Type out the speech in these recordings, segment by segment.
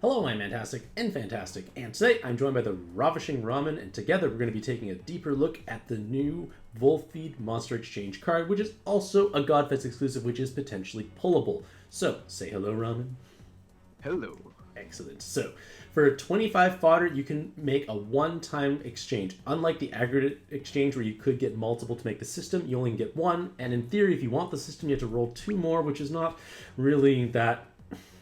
Hello, I'm Mantastic'c and Fantastic, and today I'm joined by the Ravishing Ramen, and together we're going to be taking a deeper look at the new Volpheed Monster Exchange card, which is also a Godfest exclusive, which is potentially pullable. So, say hello, Ramen. Hello. Excellent. So, for 25 fodder, you can make a one-time exchange. Unlike the aggregate exchange where you could get multiple to make the system, you only can get one, and in theory, if you want the system, you have to roll two more, which is not really that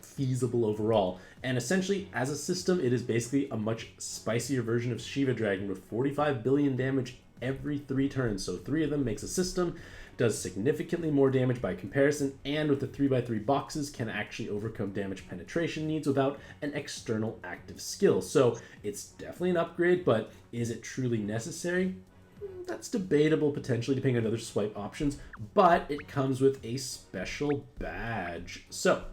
feasible overall. And essentially, as a system, it is basically a much spicier version of Shiva Dragon with 45 billion damage every 3 turns. So 3 of them makes a system, does significantly more damage by comparison, and with the 3x3 boxes can actually overcome damage penetration needs without an external active skill. So it's definitely an upgrade, but is it truly necessary? That's debatable, potentially, depending on other swipe options, but it comes with a special badge. So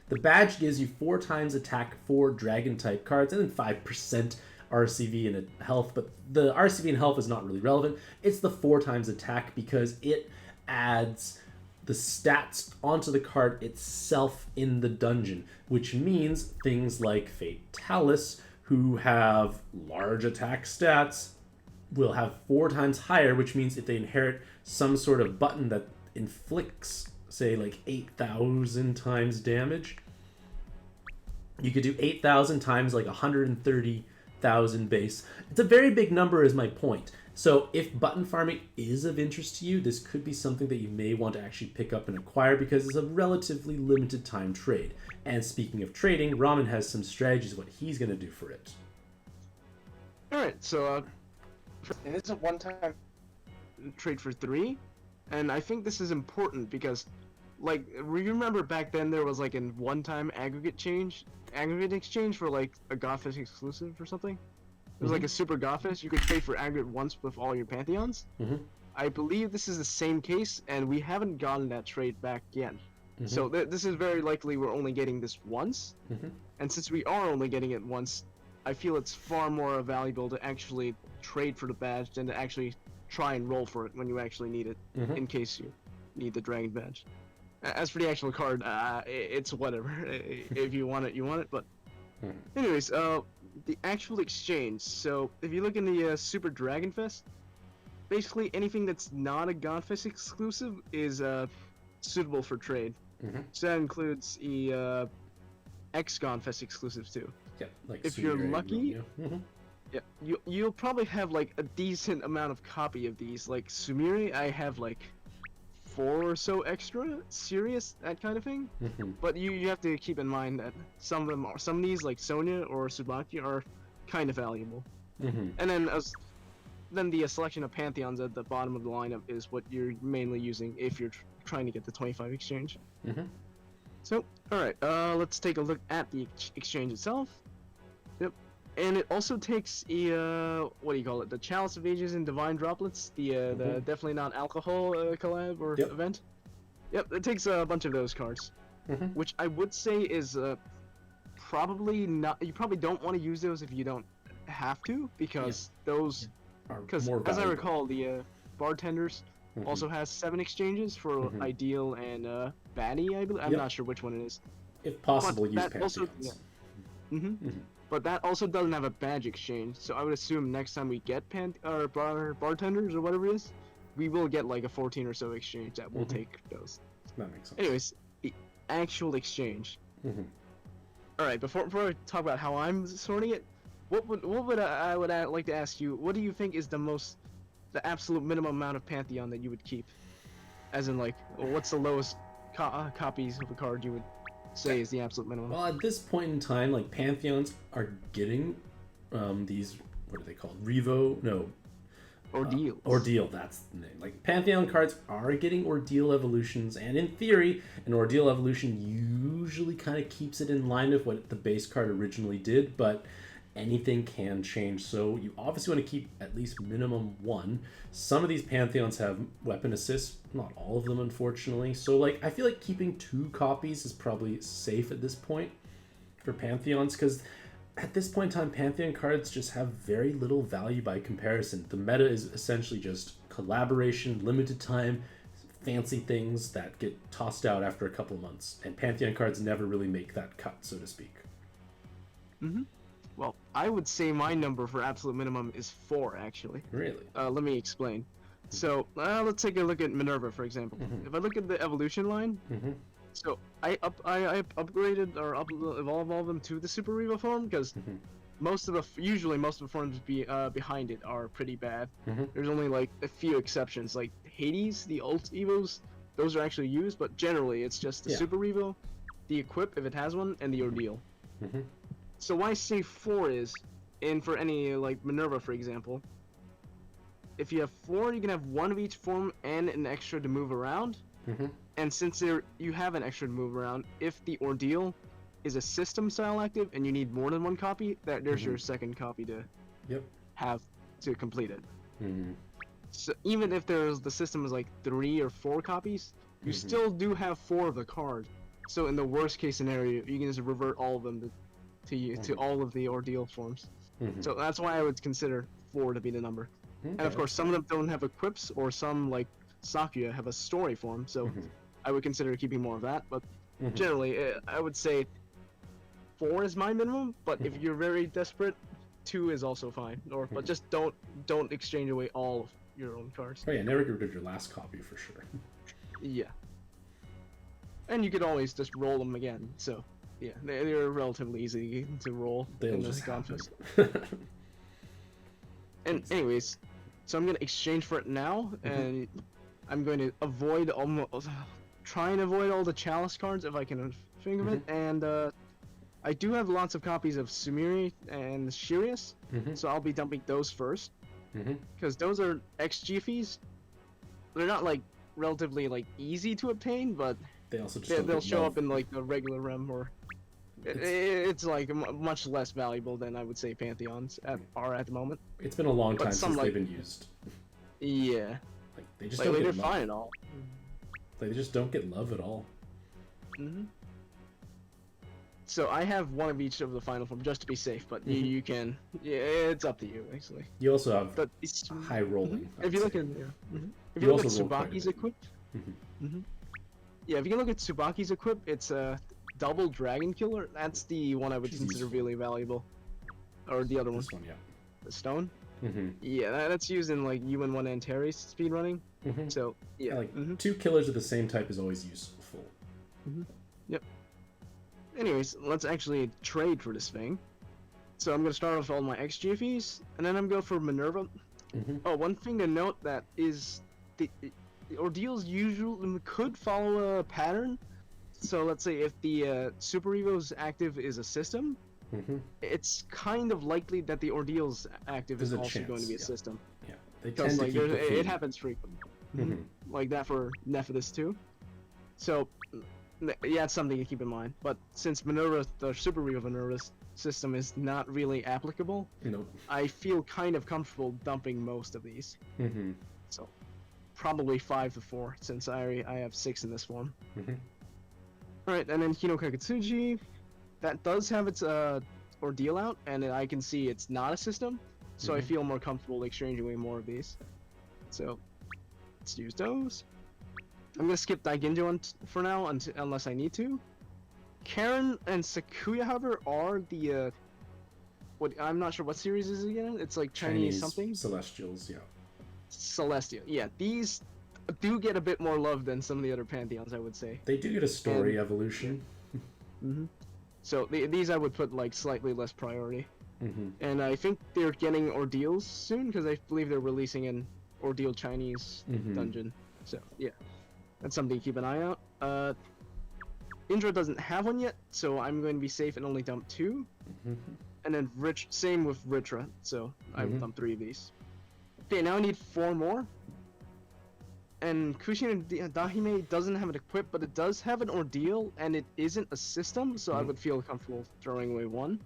the badge gives you 4 times attack for dragon type cards and then 5% RCV and health, but the RCV and health is not really relevant. It's the 4 times attack because it adds the stats onto the card itself in the dungeon, which means things like Fatalis, who have large attack stats, will have 4 times higher, which means if they inherit some sort of button that inflicts, say, like 8,000 times damage, you could do 8,000 times like 130,000 base. It's a very big number is my point. So if button farming is of interest to you, this could be something that you may want to actually pick up and acquire because it's a relatively limited time trade. And speaking of trading, Ramen has some strategies of what he's going to do for it. Alright, so it is a one-time trade for 3, and I think this is important because, like, remember back then there was like a one-time aggregate exchange for like a Godfest exclusive or something? It was like a super Godfest. You could trade for aggregate once with all your Pantheons. I believe this is the same case, and we haven't gotten that trade back yet. So this is very likely we're only getting this once. And since we are only getting it once, I feel it's far more valuable to actually trade for the badge than to actually try and roll for it when you actually need it, in case you need the dragon badge. As for the actual card, it's whatever. If you want it, you want it. But anyways, the actual exchange. So if you look in the Super Dragon Fest, basically anything that's not a Godfest exclusive is suitable for trade. So that includes the ex-Godfest exclusives too. Yeah, like if you're lucky, yeah, you'll probably have like a decent amount of copy of these. Like Sumire, I have like 4 or so extra, serious, that kind of thing. But you have to keep in mind that some of these like Sonya or Tsubaki are kind of valuable. And then the selection of Pantheons at the bottom of the lineup is what you're mainly using if you're trying to get the 25 exchange. So, alright, let's take a look at the exchange itself. Yep. And it also takes what do you call it? The Chalice of Ages and Divine Droplets, the definitely not alcohol collab or event. Yep, it takes a bunch of those cards, which I would say is probably not. You probably don't want to use those if you don't have to, because those, because as I recall, the bartenders also has 7 exchanges for Ideal and Baddie, I believe. I'm not sure which one it is. If possible, use Pantheons. But that also doesn't have a badge exchange, so I would assume next time we get bartenders or whatever it is, we will get like a 14 or so exchange that will take those. That makes sense. Anyways, the actual exchange. Alright, before I talk about how I'm sorting it, I would like to ask you, what do you think is the absolute minimum amount of Pantheon that you would keep? As in, like, what's the lowest copies of a card you would say is the absolute minimum? Well, at this point in time, like, Pantheons are getting these, what are they called? Ordeal, that's the name. Like, Pantheon cards are getting Ordeal evolutions, and in theory, an Ordeal evolution usually kind of keeps it in line with what the base card originally did, but anything can change, so you obviously want to keep at least minimum 1. Some of these Pantheons have weapon assists, not all of them, unfortunately, so like I feel like keeping 2 copies is probably safe at this point for Pantheons, because at this point in time, Pantheon cards just have very little value by comparison. The meta is essentially just collaboration, limited time, fancy things that get tossed out after a couple of months, and Pantheon cards never really make that cut, so to speak. Mm-hmm. Well, I would say my number for absolute minimum is 4, actually. Really? Let me explain. So, let's take a look at Minerva, for example. Mhm. If I look at the evolution line, Mm-hmm. so I upgraded or evolved them to the Super Revo form because Mm-hmm. usually most of the forms behind it are pretty bad. Mm-hmm. There's only like a few exceptions, like Hades, the Ult Evos, those are actually used, but generally it's just the Yeah. Super Revo, the Equip if it has one, and the Ordeal. Mm-hmm. So why I say 4 is, and for any like Minerva for example, if you have 4, you can have one of each form and an extra to move around. Mm-hmm. And since you have an extra to move around, if the Ordeal is a system style active and you need more than one copy, there's your second copy to Yep. have to complete it. Mm-hmm. So even if the system is like 3 or 4 copies, you still do have 4 of the card. So in the worst case scenario, you can just revert all of them to all of the Ordeal forms. Mm-hmm. So that's why I would consider 4 to be the number. Okay, And of course, some of them don't have equips, or some like Sakuya have a story form. So I would consider keeping more of that. But generally, I would say 4 is my minimum. But if you're very desperate, 2 is also fine. But just don't exchange away all of your own cards. Oh yeah, never get rid of your last copy for sure. Yeah. And you could always just roll them again. So yeah, they're relatively easy to roll They'll in the just happen. Gunfist. And anyways, so I'm gonna exchange for it now, and I'm going to try and avoid all the Chalice cards if I can think of it. And I do have lots of copies of Sumiri and Shirius, so I'll be dumping those first, because those are XG. They're not like relatively like easy to obtain, but They also just they'll show up in like the regular REM, or it's like much less valuable than I would say Pantheons are at the moment. It's been a long time since like, they've been used. Yeah. Like they just Lately don't they're get love. fine and all. Like, they just don't get love at all. So I have one of each of the final form just to be safe, but you can. Yeah, it's up to you actually. You also have But high rolling. If you look at if You you look at also roll quite a Tsubaki's bit. equip, yeah, if you can look at Tsubaki's equip, it's a double dragon killer. That's the one I would consider really valuable. Or the other one, This one, yeah. the stone. Yeah, that's used in like UN1 Antares speedrunning. So yeah, like 2 killers of the same type is always useful. Yep. Anyways, let's actually trade for this thing. So I'm gonna start off all my XGFEs, and then I'm going for Minerva. Oh, one thing to note that is the Ordeals usually could follow a pattern. So let's say if the Super Evo's active is a system, it's kind of likely that the Ordeal's active is also going to be a system. Yeah, they Because tend to like keep it happens frequently. Like that for Nephthys too. So yeah, it's something to keep in mind. But since Minerva, the Super Revo Minerva's system is not really applicable, I feel kind of comfortable dumping most of these. So probably 5 to 4, since I have 6 in this form. Alright, and then Hino Kakatsuji, that does have its Ordeal out, and I can see it's not a system, so I feel more comfortable exchanging away more of these. So let's use those. I'm gonna skip Daiginjo for now unless I need to. Karen and Sakuya, however, are the what I'm not sure what series is it again. It's like Chinese something. Celestials, yeah. Celestial, yeah. These do get a bit more love than some of the other Pantheons, I would say. They do get a story evolution. So these I would put like slightly less priority. And I think they're getting Ordeals soon because I believe they're releasing an Ordeal Chinese dungeon. So yeah, that's something to keep an eye out. Indra doesn't have one yet, so I'm going to be safe and only dump 2. And then same with Ritra, so I will dump 3 of these. Okay, now I need 4 more. And Kushin Dahime doesn't have an equip, but it does have an Ordeal, and it isn't a system, so I would feel comfortable throwing away 1.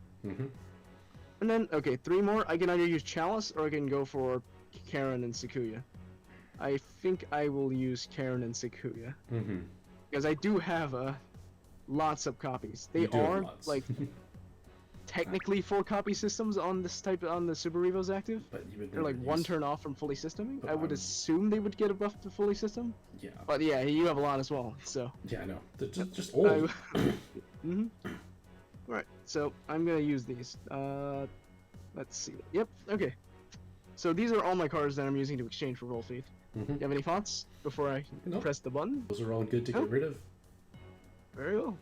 And then, okay, 3 more. I can either use Chalice, or I can go for Karen and Sakuya. I think I will use Karen and Sakuya. Because I do have lots of copies. They are, like, technically 4-copy systems on this type on the Super Revo's active. But you would they're like 1 turn off from fully systeming. I would assume they would get a buff to fully system. Yeah. But yeah, you have a lot as well, so. Yeah, I know. They're just old. Right. So I'm gonna use these. Let's see. Yep. Okay. So these are all my cards that I'm using to exchange for Volpheed. Mm-hmm. You have any thoughts before I Nope. press the button? Those are all good to Nope. get rid of. Very well.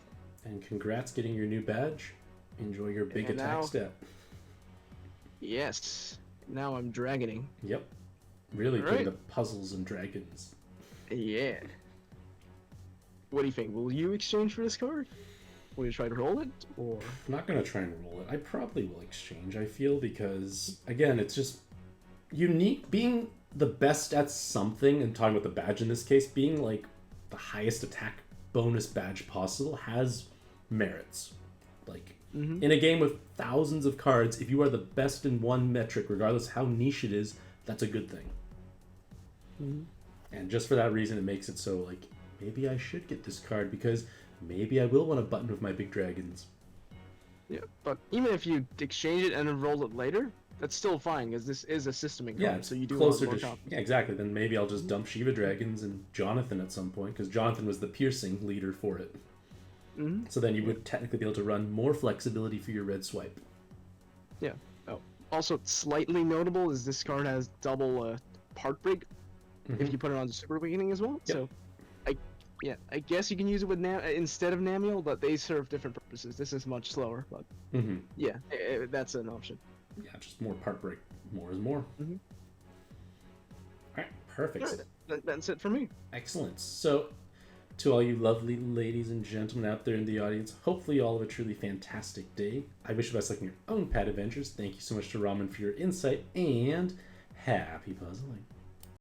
And congrats getting your new badge. Enjoy your big And attack now- step. Yes. Now I'm dragoning. Yep. Really All good right. the puzzles and dragons. Yeah. What do you think? Will you exchange for this card? Will you try to roll it, or? I'm not going to try and roll it. I probably will exchange, I feel, because, again, it's just unique. Being the best at something, and talking about the badge in this case, being, like, the highest attack bonus badge possible has merits. Like, in a game with thousands of cards, if you are the best in one metric, regardless how niche it is, that's a good thing. And just for that reason, it makes it so, like, maybe I should get this card, because maybe I will want a button with my big dragons. Yeah, but even if you exchange it and then roll it later, that's still fine, because this is a systeming card, Yeah, so you do closer want to more copies. yeah, exactly. Then maybe I'll just dump Shiva Dragons and Jonathan at some point, because Jonathan was the piercing leader for it. So then you would technically be able to run more flexibility for your red swipe. Yeah. Oh, also slightly notable is this card has double part break if you put it on Super Awakening as well. Yep. So, I guess you can use it with instead of Namiel, but they serve different purposes. This is much slower, but yeah, that's an option. Yeah, just more part break. More is more. Alright, perfect. All right, that's it for me. Excellent. So, to all you lovely ladies and gentlemen out there in the audience, hopefully you all have a truly fantastic day. I wish you best luck in your own pad adventures. Thank you so much to Ramen for your insight, and happy puzzling.